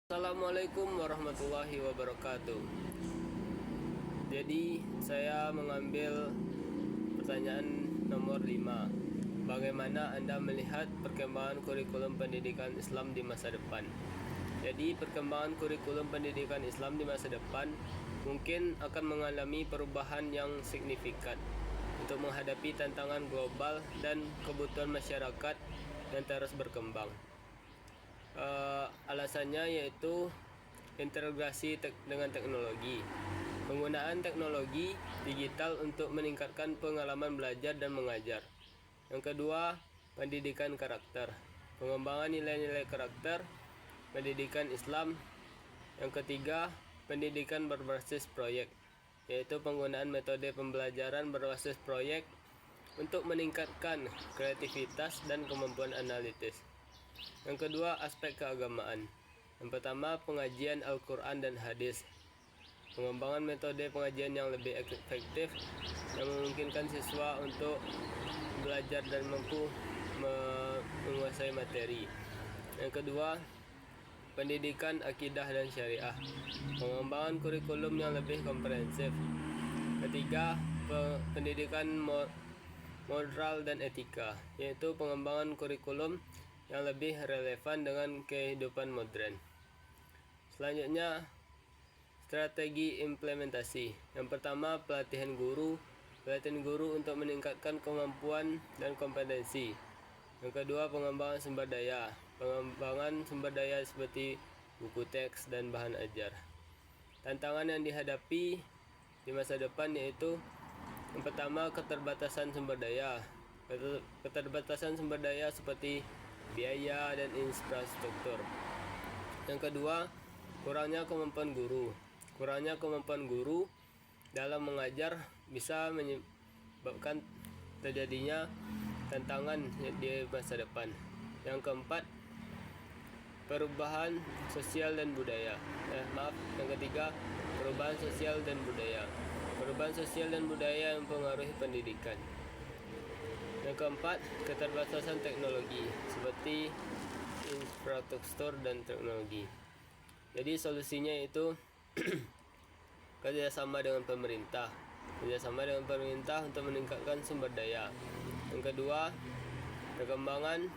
Assalamualaikum warahmatullahi wabarakatuh. Jadi saya mengambil pertanyaan nomor 5. Bagaimana Anda melihat perkembangan kurikulum pendidikan Islam di masa depan? Jadi perkembangan kurikulum pendidikan Islam di masa depan mungkin akan mengalami perubahan yang signifikan untuk menghadapi tantangan global dan kebutuhan masyarakat yang terus berkembang. Alasannya yaitu integrasi dengan teknologi. Penggunaan teknologi digital untuk meningkatkan pengalaman belajar dan mengajar. Yang kedua, pendidikan karakter. Pengembangan nilai-nilai karakter, pendidikan Islam. Yang ketiga, pendidikan berbasis proyek, yaitu penggunaan metode pembelajaran berbasis proyek untuk meningkatkan kreativitas dan kemampuan analitis. Yang kedua, aspek keagamaan. Yang pertama, pengajian Al-Quran dan hadis. Pengembangan metode pengajian yang lebih efektif yang memungkinkan siswa untuk belajar dan mampu menguasai materi. Yang kedua, pendidikan akidah dan syariah. Pengembangan kurikulum yang lebih komprehensif. Ketiga, pendidikan moral dan etika, yaitu pengembangan kurikulum yang lebih relevan dengan kehidupan modern. Selanjutnya, strategi implementasi. Yang pertama, pelatihan guru untuk meningkatkan kemampuan dan kompetensi. Yang kedua, pengembangan sumber daya. Pengembangan sumber daya seperti buku teks dan bahan ajar. Tantangan yang dihadapi di masa depan yaitu yang pertama, keterbatasan sumber daya. Keterbatasan sumber daya seperti biaya dan infrastruktur. Yang kedua, kurangnya kemampuan guru. Kurangnya kemampuan guru dalam mengajar bisa menyebabkan terjadinya tantangan di masa depan. Yang keempat, perubahan sosial dan budaya. Yang ketiga, perubahan sosial dan budaya. Perubahan sosial dan budaya yang mempengaruhi pendidikan. Yang keempat, keterbatasan teknologi seperti infrastruktur dan teknologi. Jadi solusinya itu kerjasama dengan pemerintah untuk meningkatkan sumber daya. Yang kedua, perkembangan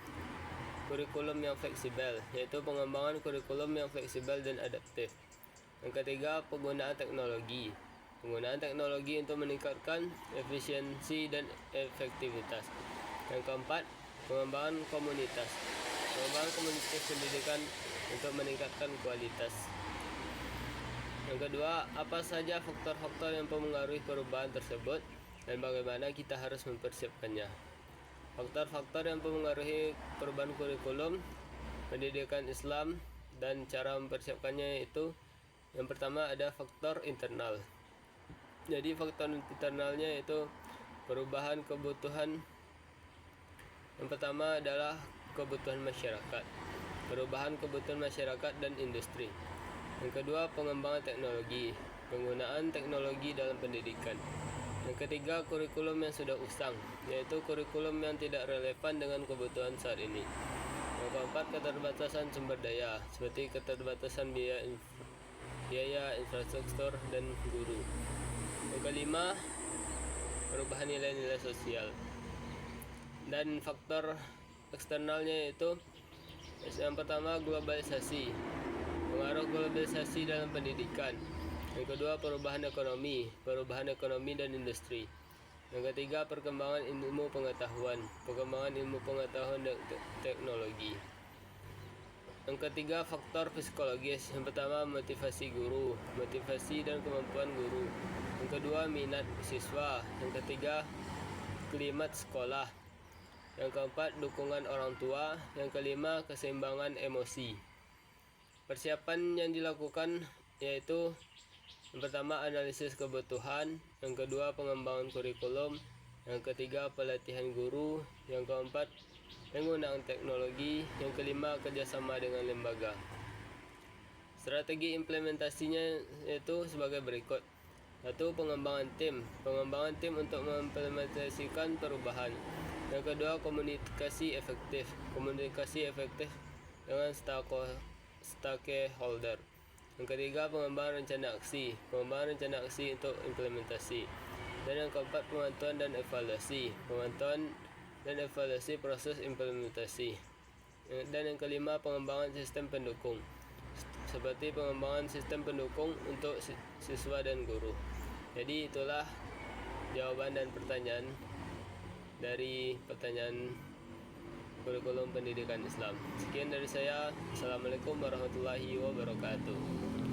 kurikulum yang fleksibel, yaitu pengembangan kurikulum yang fleksibel dan adaptif. Yang ketiga, penggunaan teknologi untuk meningkatkan efisiensi dan efektivitas. Yang keempat, pengembangan komunitas pendidikan untuk meningkatkan kualitas. Yang kedua, apa saja faktor-faktor yang mempengaruhi perubahan tersebut dan bagaimana kita harus mempersiapkannya. Faktor-faktor yang mempengaruhi perubahan kurikulum pendidikan Islam dan cara mempersiapkannya itu, yang pertama ada faktor internal. Jadi faktor internalnya itu perubahan kebutuhan. Yang pertama adalah kebutuhan masyarakat. Perubahan kebutuhan masyarakat dan industri. Yang kedua, pengembangan teknologi. Penggunaan teknologi dalam pendidikan. Yang ketiga, kurikulum yang sudah usang, yaitu kurikulum yang tidak relevan dengan kebutuhan saat ini. Yang keempat, keterbatasan sumber daya, seperti keterbatasan biaya, infrastruktur, dan guru. Yang kelima, perubahan nilai-nilai sosial. Dan faktor eksternalnya yaitu yang pertama, globalisasi. Pengaruh globalisasi dalam pendidikan. Yang kedua, perubahan ekonomi dan industri. Yang ketiga, perkembangan ilmu pengetahuan dan teknologi. Yang ketiga, faktor psikologis. Yang pertama, motivasi dan kemampuan guru. Yang kedua, minat siswa. Yang ketiga, klimat sekolah. Yang keempat, dukungan orang tua. Yang kelima, keseimbangan emosi. Persiapan yang dilakukan yaitu yang pertama, analisis kebutuhan. Yang kedua, pengembangan kurikulum. Yang ketiga, pelatihan guru. Yang keempat, penggunaan teknologi. Yang kelima, kerjasama dengan lembaga. Strategi implementasinya yaitu sebagai berikut. 1. Pengembangan tim untuk mengimplementasikan perubahan. Yang kedua, komunikasi efektif dengan stakeholder. Yang ketiga, pengembangan rencana aksi. Pengembangan rencana aksi untuk implementasi. Dan yang keempat, pemantauan dan evaluasi. Pemantauan dan evaluasi proses implementasi. Dan yang kelima, pengembangan sistem pendukung. Seperti pengembangan sistem pendukung untuk siswa dan guru. Jadi itulah jawaban dan pertanyaan dari pertanyaan kurikulum pendidikan Islam. Sekian dari saya. Assalamualaikum warahmatullahi wabarakatuh.